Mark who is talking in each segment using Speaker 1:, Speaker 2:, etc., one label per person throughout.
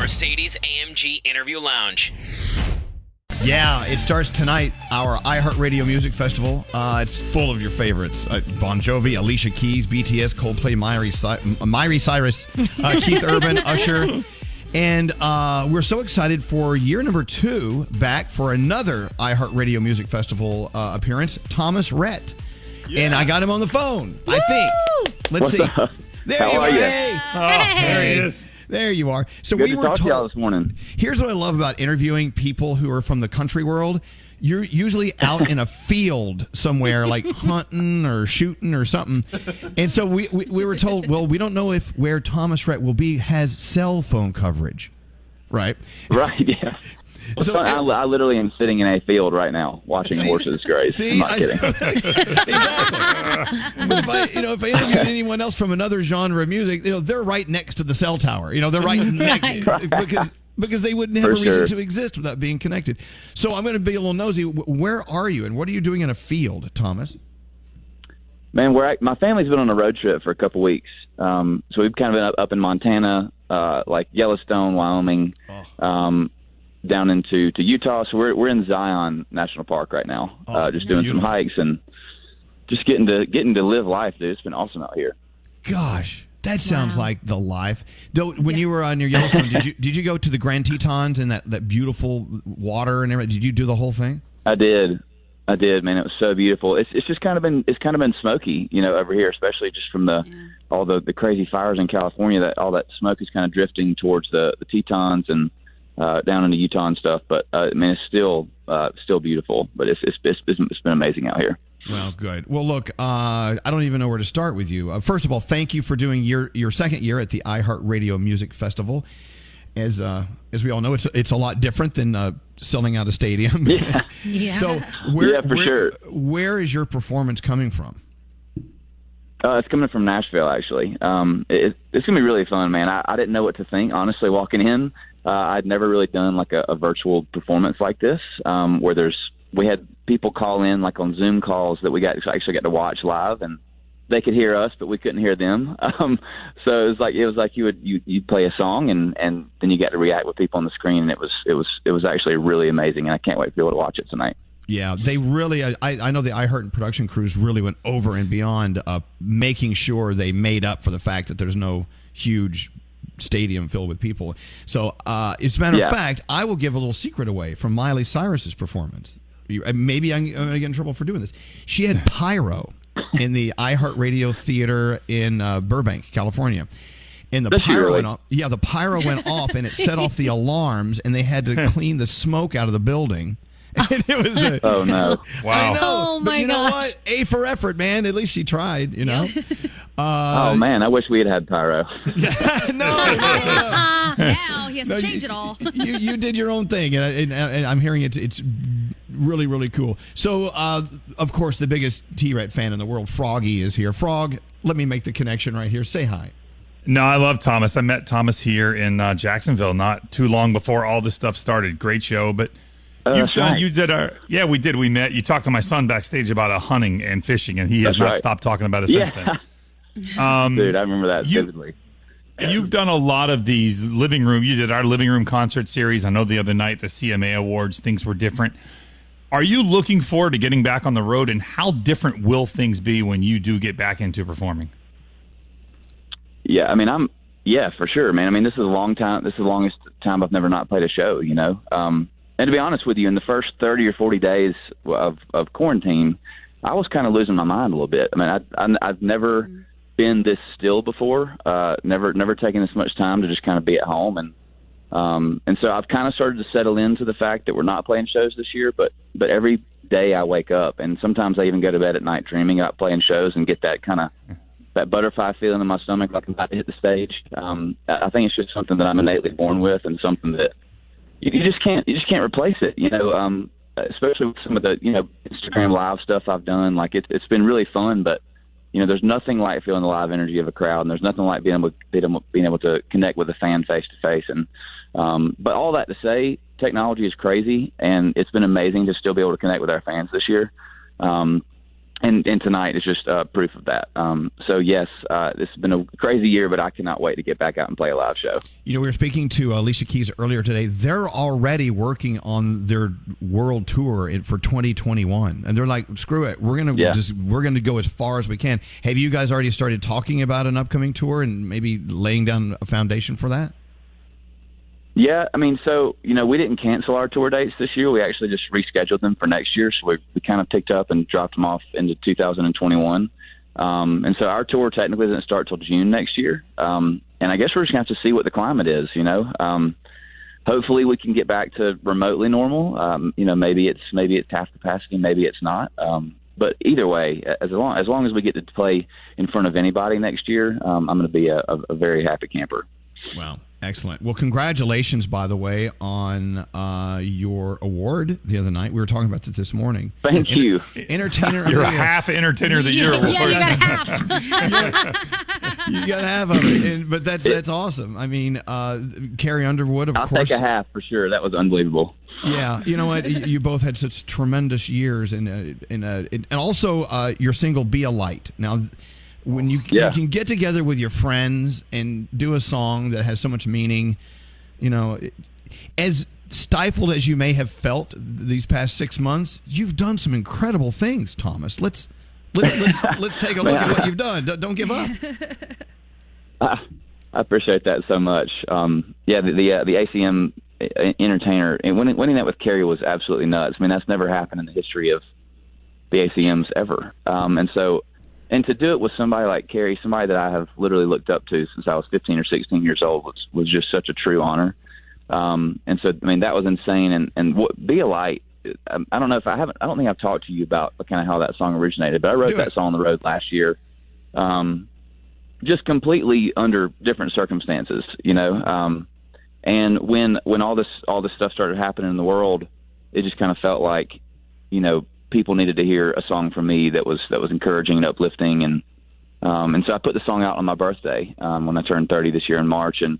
Speaker 1: Mercedes-AMG Interview Lounge.
Speaker 2: Yeah, it starts tonight, our iHeartRadio Music Festival. It's full of your favorites. Bon Jovi, Alicia Keys, BTS, Coldplay, Miley Cyrus, Keith Urban, Usher. And we're so excited for year number 2 back for another iHeartRadio Music Festival appearance, Thomas Rhett. Yeah. And I got him on the phone, I think. Let's see.
Speaker 3: Up?
Speaker 2: There
Speaker 3: How
Speaker 2: you
Speaker 3: are
Speaker 2: are.
Speaker 3: you?
Speaker 2: Hey.
Speaker 4: There he is.
Speaker 2: There you are. So
Speaker 3: Good
Speaker 2: we
Speaker 3: to
Speaker 2: were
Speaker 3: talk to
Speaker 2: told
Speaker 3: y'all this morning.
Speaker 2: Here's what I love about interviewing people who are from the country world. You're usually out in a field somewhere, like hunting or shooting or something. And so we were told, well, we don't know if where Thomas Rhett will be has cell phone coverage, right?
Speaker 3: Right, yeah. Well,
Speaker 2: So-
Speaker 3: I literally am sitting in a field right now watching horses graze. I'm not kidding.
Speaker 2: Exactly. But if I interviewed anyone else from another genre of music, they're right next to the cell tower. They're right next because they wouldn't have
Speaker 3: For
Speaker 2: a reason
Speaker 3: sure.
Speaker 2: to exist without being connected. So I'm going to be a little nosy. Where are you, and what are you doing in a field, Thomas?
Speaker 3: Man, my family's been on a road trip for a couple weeks. So we've kind of been up in Montana, like Yellowstone, Wyoming, down into Utah. So we're in Zion National Park right now, just doing some hikes and just getting to live life, dude. It's been awesome out here.
Speaker 2: Gosh, that sounds like the life. When you were on your Yellowstone, did you go to the Grand Tetons and that beautiful water and everything? Did you do the whole thing?
Speaker 3: I did, man. It was so beautiful. It's just kind of been smoky, over here, especially just from all the crazy fires in California. That all that smoke is kind of drifting towards the Tetons and down into Utah and stuff. But it's still beautiful. But it's been amazing out here.
Speaker 2: Well, good. Well, look, I don't even know where to start with you. First of all, thank you for doing your second year at the iHeartRadio Music Festival. As we all know, it's a lot different than selling out a stadium.
Speaker 3: Yeah.
Speaker 2: So
Speaker 3: sure.
Speaker 2: Where is your performance coming from?
Speaker 3: It's coming from Nashville, actually. It's gonna be really fun, man. I didn't know what to think, honestly, walking in. I'd never really done like a virtual performance like this, where we had people call in like on Zoom calls that we actually got to watch live, and they could hear us, but we couldn't hear them. So it was like you'd play a song and then you got to react with people on the screen, and it was actually really amazing, and I can't wait for people to watch it tonight.
Speaker 2: Yeah, they really. I know the iHeart production crews really went over and beyond making sure they made up for the fact that there's no huge stadium filled with people. So, as a matter of fact, I will give a little secret away from Miley Cyrus's performance. Maybe I'm going to get in trouble for doing this. She had pyro in the iHeartRadio Theater in Burbank, California. And the pyro went off. Yeah, the pyro went off, and it set off the alarms, and they had to clean the smoke out of the building. And it was
Speaker 3: oh no!
Speaker 4: Wow!
Speaker 2: I know,
Speaker 5: Oh my
Speaker 2: but you know
Speaker 5: gosh.
Speaker 2: what? A for effort, man. At least she tried.
Speaker 3: Oh man, I wish we had pyro.
Speaker 2: No.
Speaker 5: Now he has to change it all.
Speaker 2: You did your own thing, and I'm hearing it's really, really cool. So, of course, the biggest T-Rhett fan in the world, Froggy, is here. Frog, let me make the connection right here. Say hi.
Speaker 4: No, I love Thomas. I met Thomas here in Jacksonville not too long before all this stuff started. Great show, but you did we did. We met. You talked to my son backstage about hunting and fishing, and he has not stopped talking about it since then.
Speaker 3: Dude, I remember that vividly.
Speaker 4: You've done a lot of these living room. You did our living room concert series. I know the other night, the CMA Awards, things were different. Are you looking forward to getting back on the road, and how different will things be when you do get back into performing?
Speaker 3: Yeah, I mean, for sure, man. I mean, this is a long time. This is the longest time I've never not played a show, And to be honest with you, in the first 30 or 40 days of quarantine, I was kind of losing my mind a little bit. I mean, I've never been this still before. Never taken this much time to just kind of be at home, and so I've kind of started to settle into the fact that we're not playing shows this year. But every day I wake up, and sometimes I even go to bed at night dreaming about playing shows and get that kind of that butterfly feeling in my stomach, like I'm about to hit the stage. I think it's just something that I'm innately born with, and something that you just can't replace it. Especially with some of the Instagram live stuff I've done. Like it's been really fun, but there's nothing like feeling the live energy of a crowd, and there's nothing like being able to connect with a fan face to face. And but all that to say, technology is crazy, and it's been amazing to still be able to connect with our fans this year. and tonight is just proof of that. So yes, this has been a crazy year, but I cannot wait to get back out and play a live show.
Speaker 2: We were speaking to Alicia Keys earlier today. They're already working on their world tour for 2021, and they're like, "Screw it, we're gonna go as far as we can." Have you guys already started talking about an upcoming tour and maybe laying down a foundation for that?
Speaker 3: Yeah, I mean, so, we didn't cancel our tour dates this year. We actually just rescheduled them for next year. So we kind of picked up and dropped them off into 2021. And so our tour technically doesn't start till June next year. And I guess we're just going to have to see what the climate is, Hopefully we can get back to remotely normal. Maybe it's half capacity, maybe it's not. But either way, as long as we get to play in front of anybody next year, I'm going to be a very happy camper.
Speaker 2: Wow. Excellent. Well, congratulations, by the way, on your award the other night. We were talking about that this morning.
Speaker 3: Thank you.
Speaker 2: Entertainer.
Speaker 4: You're a half Entertainer of the Year award.
Speaker 5: Yeah, you got half.
Speaker 2: You got to have them. But that's awesome. I mean, Carrie Underwood, of course.
Speaker 3: I'll take a half for sure. That was unbelievable.
Speaker 2: Yeah, you know what? You both had such tremendous years, and also your single "Be a Light." Now, when you can get together with your friends and do a song that has so much meaning, as stifled as you may have felt these past 6 months, you've done some incredible things, Thomas. Let's take a look at what you've done. Don't give up.
Speaker 3: I appreciate that so much. The ACM Entertainer and winning that with Carrie was absolutely nuts. I mean, that's never happened in the history of the ACMs ever. And to do it with somebody like Carrie, somebody that I have literally looked up to since I was 15 or 16 years old, was just such a true honor. And so, I mean, that was insane. And Be a Light, I don't think I've talked to you about kind of how that song originated, but I wrote that song on the road last year, just completely under different circumstances, and when all this stuff started happening in the world, it just kind of felt like, people needed to hear a song from me that was encouraging and uplifting, and so I put the song out on my birthday when I turned 30 this year in March, and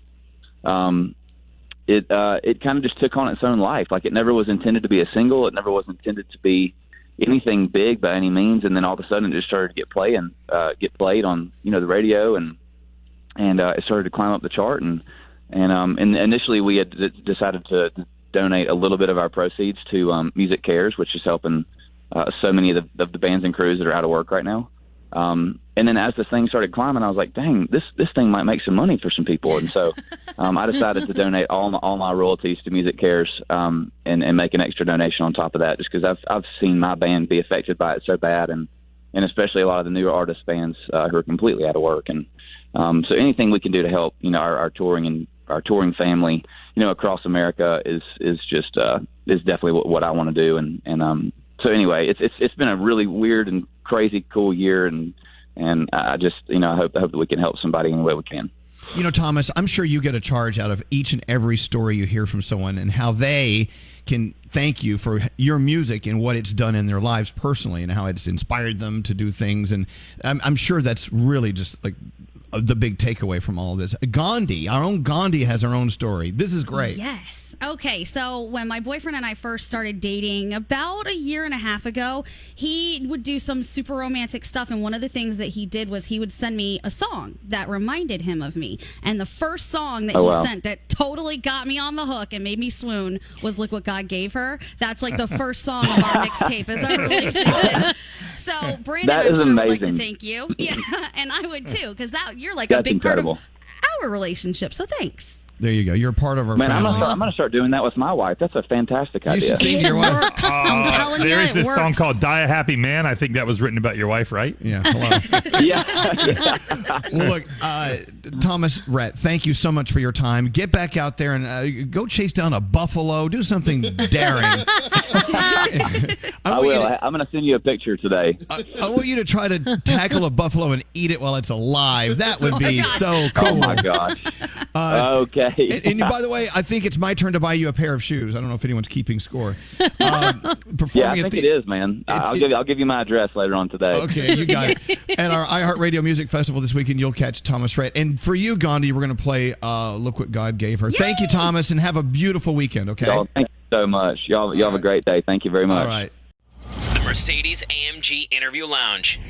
Speaker 3: it kind of just took on its own life. Like, it never was intended to be a single, it never was intended to be anything big by any means, and then all of a sudden it just started to get played on the radio, and it started to climb up the chart, and initially we had decided to donate a little bit of our proceeds to Music Cares, which is helping so many of the bands and crews that are out of work right now. And then as this thing started climbing, I was like, dang, this thing might make some money for some people. And so I decided to donate all my royalties to Music Cares, and make an extra donation on top of that, just because I've seen my band be affected by it so bad, and especially a lot of the newer artist bands who are completely out of work. And so anything we can do to help, our touring and our touring family, across America is definitely what I want to do. And so anyway, it's been a really weird and crazy cool year, and I just I hope that we can help somebody any way we can.
Speaker 2: Thomas, I'm sure you get a charge out of each and every story you hear from someone and how they can thank you for your music and what it's done in their lives personally, and how it's inspired them to do things. And I'm sure that's really just like the big takeaway from all of this. Gandhi, our own Gandhi, has her own story. This is great.
Speaker 5: Yes. Okay, so when my boyfriend and I first started dating about a year and a half ago, he would do some super romantic stuff, and one of the things that he did was he would send me a song that reminded him of me. And the first song that he sent that totally got me on the hook and made me swoon was Look What God Gave Her. That's like the first song of our mixtape as our relationship. So, Brandon, I'm sure would like to thank you. Yeah, and I would too, because you're like a big part of our relationship, so thanks.
Speaker 2: There you go. You're part of our family.
Speaker 3: I'm going to start doing that with my wife. That's a fantastic idea.
Speaker 2: You should sing to your wife.
Speaker 5: I'm telling you,
Speaker 4: there is this
Speaker 5: works.
Speaker 4: song called Die a Happy Man. I think that was written about your wife, right?
Speaker 2: Yeah. Hello.
Speaker 3: Yeah.
Speaker 2: Well, look, Thomas Rhett, thank you so much for your time. Get back out there and go chase down a buffalo. Do something daring.
Speaker 3: I will. I'm going to send you a picture today.
Speaker 2: I want you to try to tackle a buffalo and eat it while it's alive. That would be so cool.
Speaker 3: Oh, my gosh. Okay.
Speaker 2: And by the way, I think it's my turn to buy you a pair of shoes. I don't know if anyone's keeping score.
Speaker 3: I think it is, man. I'll give you my address later on today.
Speaker 2: Okay, you got it. At our iHeartRadio Music Festival this weekend, you'll catch Thomas Rhett. And for you, Gandhi, we're going to play Look What God Gave Her. Yay! Thank you, Thomas, and have a beautiful weekend, okay?
Speaker 3: Y'all, thank you so much. Y'all have a great day. Thank you very much.
Speaker 2: All right.
Speaker 1: Mercedes AMG Interview Lounge.